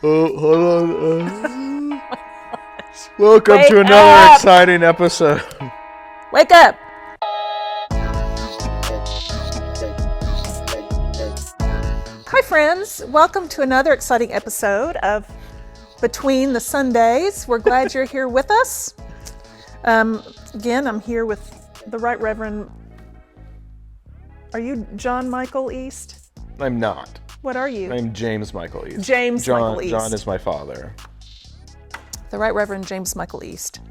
Oh, hold on. Welcome Wake to another up! exciting episode. Wake up! Hi, friends. Welcome to another exciting episode of Between the Sundays. We're glad you're here with us. Again, I'm here with the Right Reverend. Are you John Michael East? I'm not. What are you? I'm James Michael East. James Michael East. John is my father. The Right Reverend James Michael East.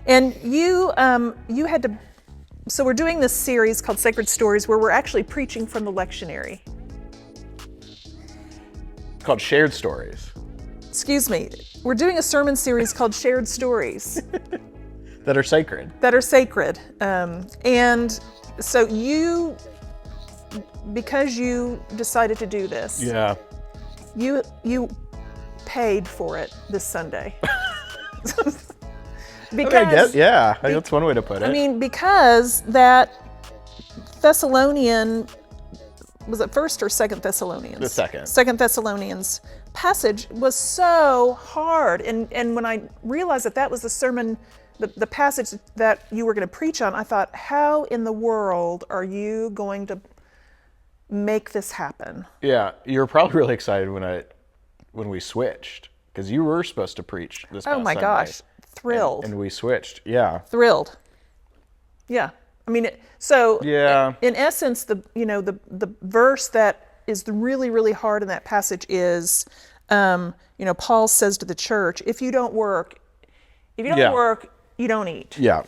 And you had to, so we're doing this series called Sacred Stories where we're actually preaching from the lectionary. It's called Shared Stories. Excuse me, we're doing a sermon series called Shared Stories. That are sacred. That are sacred. And so you, because you decided to do this, Yeah. you paid for it this Sunday. I guess, yeah, I think that's one way to put it. I mean, because that Thessalonian, was it 1st or 2nd Thessalonians? The second. 2nd Thessalonians passage was so hard. And when I realized that was the sermon, the passage that you were going to preach on, I thought, how in the world are you going to make this happen? Yeah, you were probably really excited when we switched, because you were supposed to preach this past Oh my Sunday. gosh, thrilled. And we switched, yeah. Thrilled. Yeah. I mean, so Yeah. in essence, the verse that is really, really hard in that passage is, Paul says to the church, if you don't work, you don't eat. Yeah.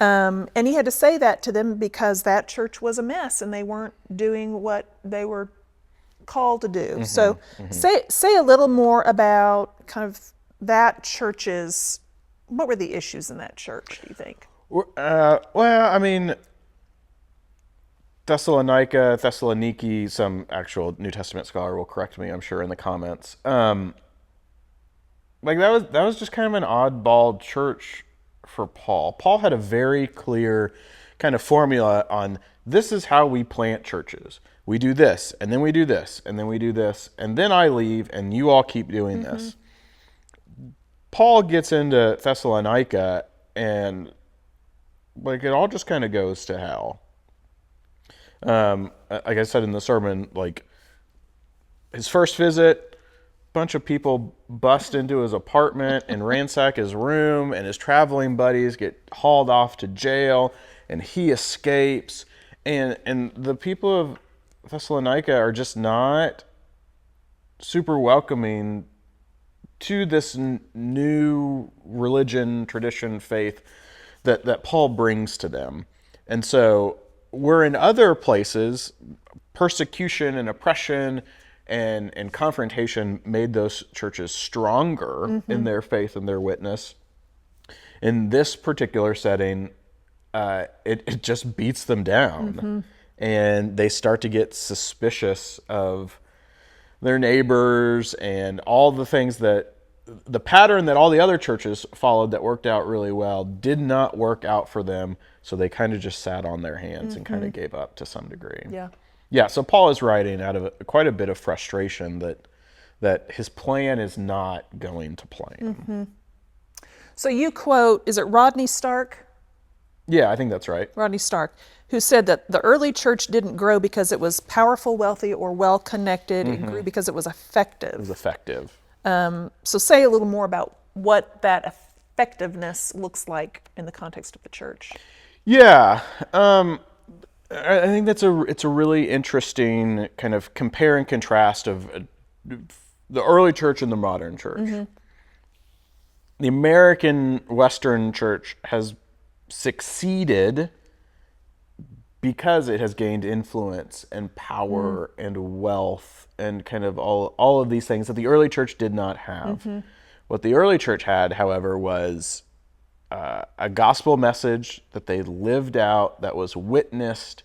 And he had to say that to them because that church was a mess and they weren't doing what they were called to do. So say a little more about kind of that church's, what were the issues in that church, do you think? Well, I mean, Thessaloniki, some actual New Testament scholar will correct me, I'm sure, in the comments. That was just kind of an oddball church for Paul. Paul had a very clear kind of formula on this is how we plant churches. We do this, and then we do this, and then we do this, and then I leave, and you all keep doing this. Paul gets into Thessalonica, and it all just kind of goes to hell. Like I said in the sermon, his first visit, a bunch of people bust into his apartment and ransack his room, and his traveling buddies get hauled off to jail, and he escapes. And the people of Thessalonica are just not super welcoming to this new religion, tradition, faith that Paul brings to them. And so where in other places, persecution and oppression and confrontation made those churches stronger in their faith and their witness, in this particular setting, it just beats them down. And they start to get suspicious of their neighbors and all the things that the pattern that all the other churches followed that worked out really well did not work out for them. So they kind of just sat on their hands and kind of gave up to some degree. Yeah. So Paul is writing out of quite a bit of frustration that his plan is not going to plan. So you quote, is it Rodney Stark? Yeah, I think that's right. Rodney Stark, who said that the early church didn't grow because it was powerful, wealthy, or well-connected. It grew because it was effective. It was effective. So say a little more about what that effectiveness looks like in the context of the church. Yeah, I think it's a really interesting kind of compare and contrast of the early church and the modern church. The American Western church has succeeded because it has gained influence and power and wealth and kind of all of these things that the early church did not have. What the early church had, however, was a gospel message that they lived out, that was witnessed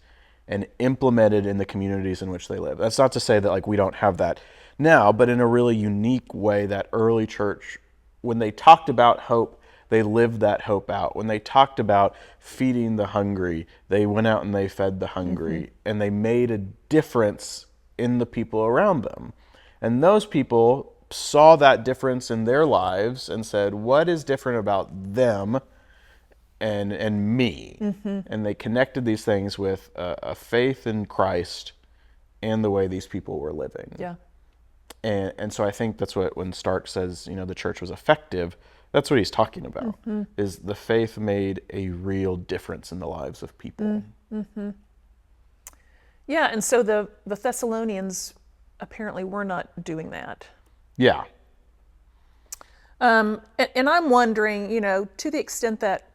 and implemented in the communities in which they live. That's not to say that we don't have that now, but in a really unique way, that early church, when they talked about hope, they lived that hope out. When they talked about feeding the hungry, they went out and they fed the hungry, and they made a difference in the people around them. And those people saw that difference in their lives and said, what is different about them and me? And they connected these things with a faith in Christ and the way these people were living. Yeah. And so I think that's what, when Stark says, the church was effective, that's what he's talking about, is the faith made a real difference in the lives of people. Yeah, and so the Thessalonians apparently were not doing that. Yeah. And I'm wondering, to the extent that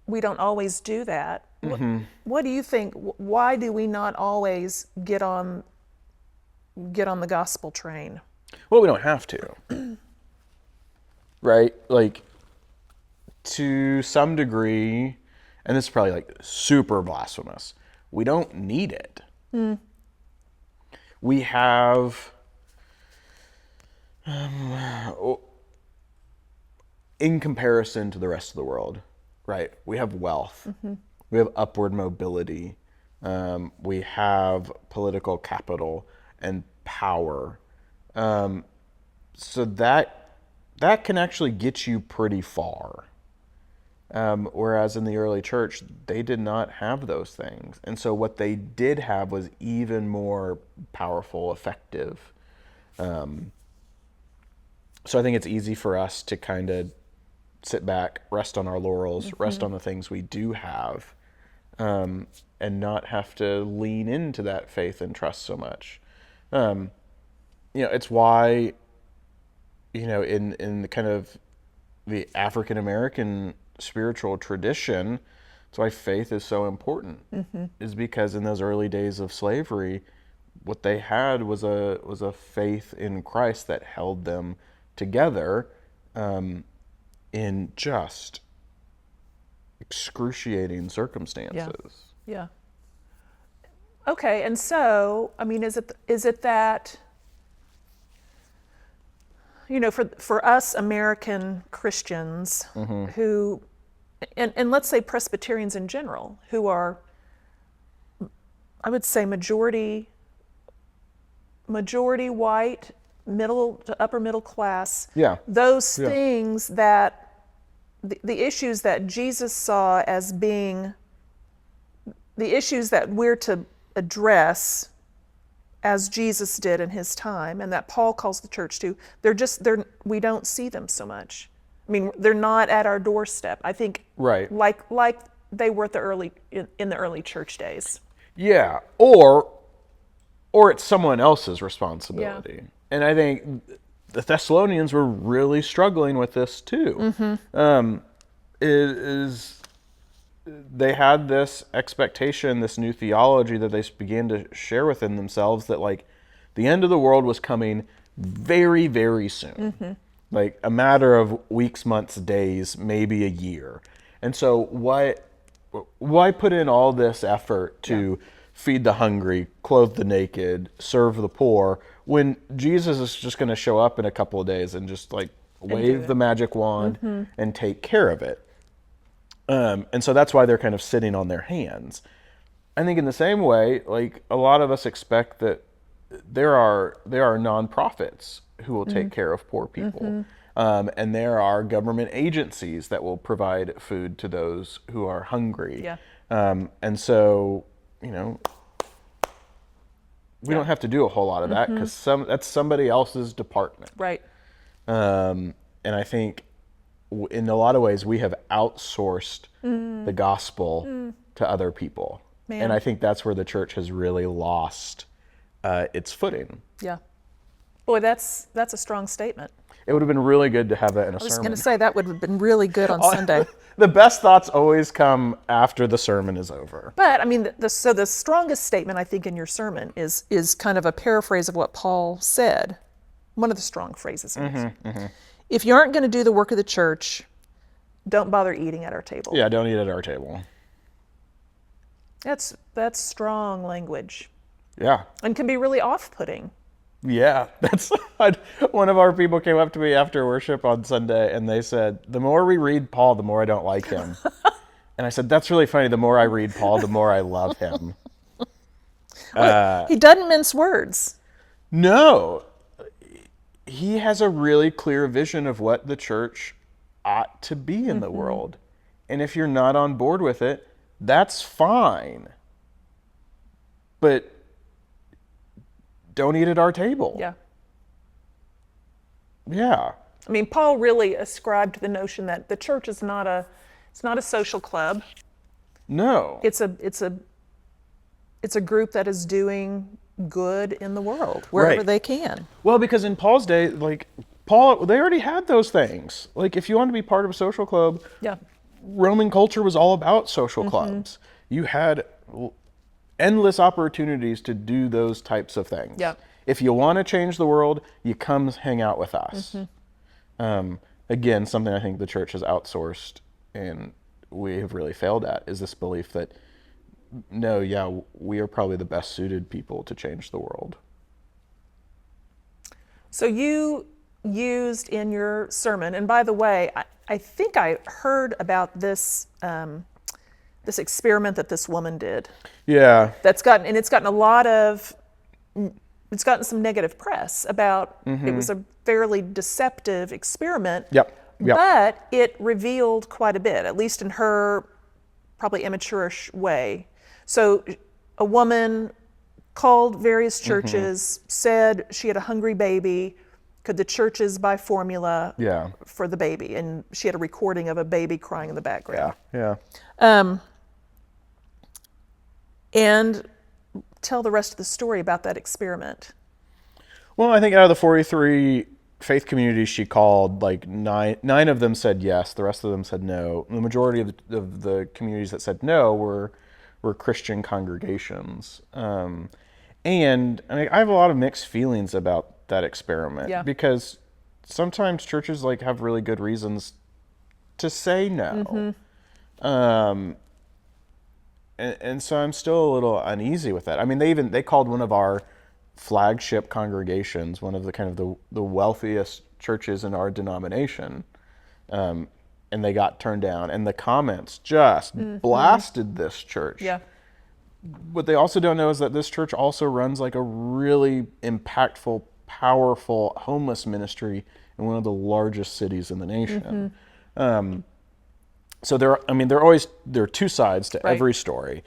we don't always do that, what do you think? Why do we not always get on the gospel train? Well, we don't have to. Right? Like, to some degree, and this is probably like super blasphemous, we don't need it. We have, in comparison to the rest of the world, right? We have wealth. We have upward mobility. We have political capital and power. So that can actually get you pretty far. Whereas in the early church, they did not have those things. And so what they did have was even more powerful, effective. So I think it's easy for us to kind of sit back, rest on our laurels, rest on the things we do have, and not have to lean into that faith and trust so much. It's why, in the kind of the African American spiritual tradition, that's why faith is so important, is because in those early days of slavery, what they had was a faith in Christ that held them together in just excruciating circumstances. Yeah. Okay, and so, I mean, is it that, for us American Christians who, and let's say Presbyterians in general, who are, I would say majority white, middle to upper middle class, those things that, the issues that Jesus saw as being the issues that we're to address as Jesus did in his time, and that Paul calls the church to, we don't see them so much. I mean, they're not at our doorstep. I think, right, like they were in the early church days. Yeah, or it's someone else's responsibility. Yeah. And I think the Thessalonians were really struggling with this too. They had this expectation, this new theology that they began to share within themselves, that like the end of the world was coming very, very soon. Like a matter of weeks, months, days, maybe a year. And so why put in all this effort to feed the hungry, clothe the naked, serve the poor, when Jesus is just going to show up in a couple of days and just like wave the magic wand and take care of it? And so that's why they're kind of sitting on their hands. I think in the same way, like a lot of us expect that there are nonprofits who will take care of poor people. And there are government agencies that will provide food to those who are hungry. Yeah. And so, we don't have to do a whole lot of that, because that's somebody else's department. Right. And I think in a lot of ways we have outsourced the gospel to other people. Man. And I think that's where the church has really lost its footing. Yeah. Boy, that's a strong statement. It would have been really good to have that in a sermon. I was going to say that would have been really good on Sunday. The best thoughts always come after the sermon is over. But I mean, so the strongest statement I think in your sermon is kind of a paraphrase of what Paul said. One of the strong phrases. If you aren't going to do the work of the church, don't bother eating at our table. Yeah, don't eat at our table. That's strong language. Yeah. And can be really off-putting. Yeah, that's one of our people came up to me after worship on Sunday and they said, the more we read Paul, the more I don't like him. And I said, that's really funny. The more I read Paul, the more I love him. He doesn't mince words. No. he has a really clear vision of what the church ought to be in the world. And if you're not on board with it, that's fine. But don't eat at our table. Yeah. Yeah. I mean, Paul really ascribed the notion that the church is not a social club. No. It's a group that is doing good in the world wherever Right. they can. Well, because in Paul's day, like Paul, they already had those things. Like if you want to be part of a social club, Yeah. Roman culture was all about social clubs. You had endless opportunities to do those types of things. Yeah. If you want to change the world, you come hang out with us. Again, something I think the church has outsourced and we have really failed at is this belief that, no, yeah, we are probably the best suited people to change the world. So you used in your sermon, and by the way, I think I heard about this this experiment that this woman did. Yeah. It's gotten some negative press about it was a fairly deceptive experiment. Yep. But it revealed quite a bit, at least in her probably amateurish way. So a woman called various churches, said she had a hungry baby. Could the churches buy formula Yeah. for the baby? And she had a recording of a baby crying in the background. Yeah. And tell the rest of the story about that experiment. Well, I think out of the 43 faith communities she called, like nine of them said yes. The rest of them said no. The majority of the communities that said no were Christian congregations. And I have a lot of mixed feelings about that experiment. Yeah. Because sometimes churches like have really good reasons to say no. And so I'm still a little uneasy with that. I mean, they called one of our flagship congregations, one of the kind of the wealthiest churches in our denomination, and they got turned down. And the comments just blasted this church. Yeah. What they also don't know is that this church also runs like a really impactful, powerful homeless ministry in one of the largest cities in the nation. So there are two sides to Right. every story,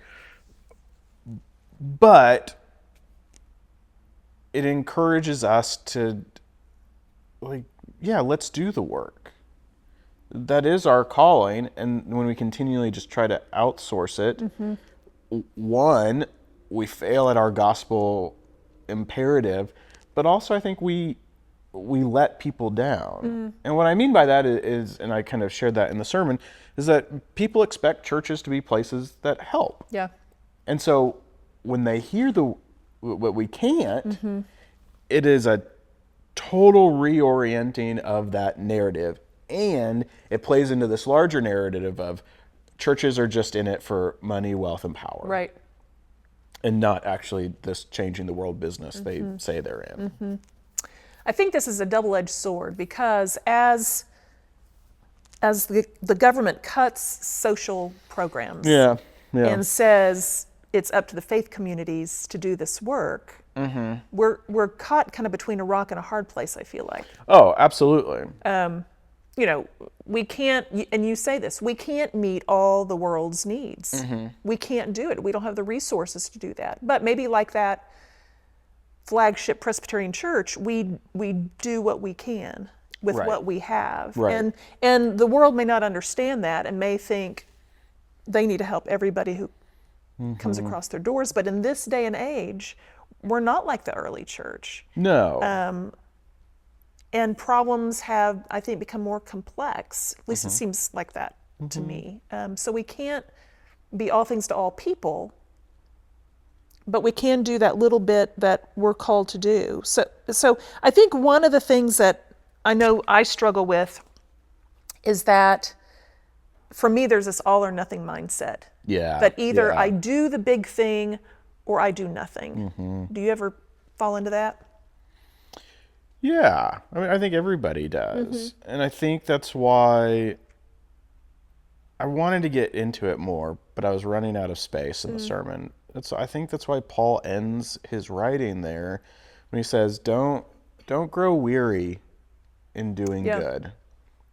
but it encourages us to, like, yeah, let's do the work. That is our calling, and when we continually just try to outsource it, one, we fail at our gospel imperative, but also I think we let people down. And what I mean by that is, and I kind of shared that in the sermon, is that people expect churches to be places that help. Yeah. And so when they hear what we can't, it is a total reorienting of that narrative. And it plays into this larger narrative of churches are just in it for money, wealth, and power. Right. And not actually this changing the world business they say they're in. I think this is a double-edged sword because as the government cuts social programs Yeah. and says it's up to the faith communities to do this work, we're caught kind of between a rock and a hard place, I feel like. Oh, absolutely. We can't, and you say this, we can't meet all the world's needs. We can't do it. We don't have the resources to do that. But maybe like that flagship Presbyterian church, we do what we can with Right. what we have. Right. And the world may not understand that and may think they need to help everybody who comes across their doors. But in this day and age, we're not like the early church. No. And problems have, I think, become more complex. At least it seems like that to me. So we can't be all things to all people, but we can do that little bit that we're called to do. So I think one of the things that I know I struggle with is that for me, there's this all or nothing mindset. Yeah. That either yeah. I do the big thing or I do nothing. Do you ever fall into that? Yeah, I mean, I think everybody does. And I think that's why I wanted to get into it more, but I was running out of space in the sermon. I think that's why Paul ends his writing there when he says, don't don't grow weary in doing Yeah. good.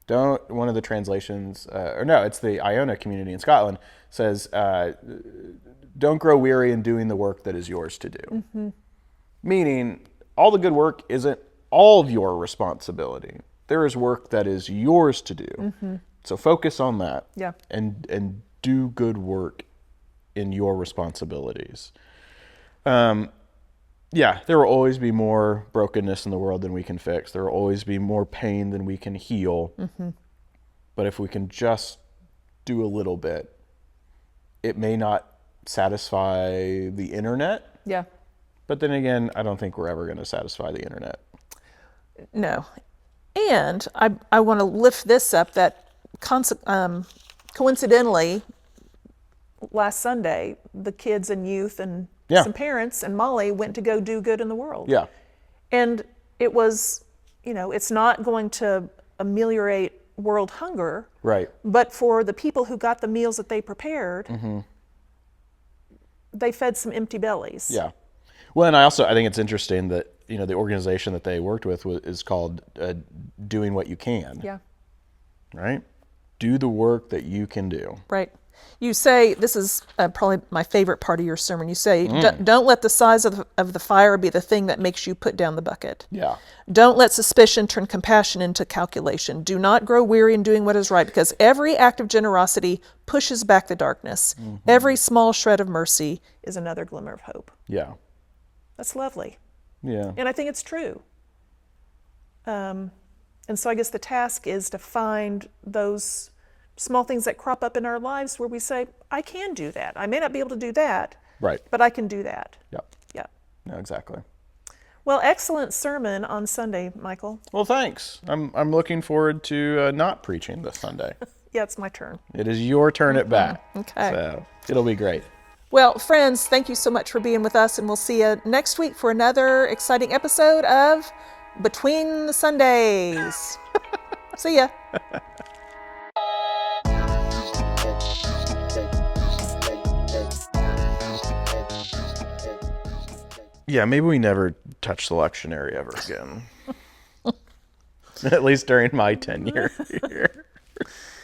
Don't, one of the translations, or no, it's the Iona community in Scotland, says, don't grow weary in doing the work that is yours to do. Meaning, all the good work isn't all of your responsibility. There is work that is yours to do. So focus on that. Yeah. And do good work in your responsibilities. Yeah, there will always be more brokenness in the world than we can fix. There will always be more pain than we can heal. But if we can just do a little bit, it may not satisfy the internet. Yeah. But then again, I don't think we're ever going to satisfy the internet. No. And I want to lift this up that coincidentally, last Sunday, the kids and youth and Yeah. some parents and Molly went to go do good in the world. Yeah. And it was, it's not going to ameliorate world hunger, Right. but for the people who got the meals that they prepared, they fed some empty bellies. Yeah. Well, and I think it's interesting that, the organization that they worked with is called Doing What You Can. Yeah. Right? Do the work that you can do. Right. You say, this is probably my favorite part of your sermon. You say, don't let the size of the fire be the thing that makes you put down the bucket. Yeah. Don't let suspicion turn compassion into calculation. Do not grow weary in doing what is right, because every act of generosity pushes back the darkness. Every small shred of mercy is another glimmer of hope. Yeah. That's lovely. Yeah. And I think it's true. And so I guess the task is to find those small things that crop up in our lives where we say, I can do that. I may not be able to do that, Right. but I can do that. Yeah. Yeah. No, exactly. Well, excellent sermon on Sunday, Michael. Well, thanks. I'm looking forward to not preaching this Sunday. Yeah, it's my turn. It is your turn at bat. Okay. So it'll be great. Well, friends, thank you so much for being with us, and we'll see you next week for another exciting episode of Between the Sundays. See ya. Yeah, maybe we never touch the lectionary ever again. At least during my tenure here.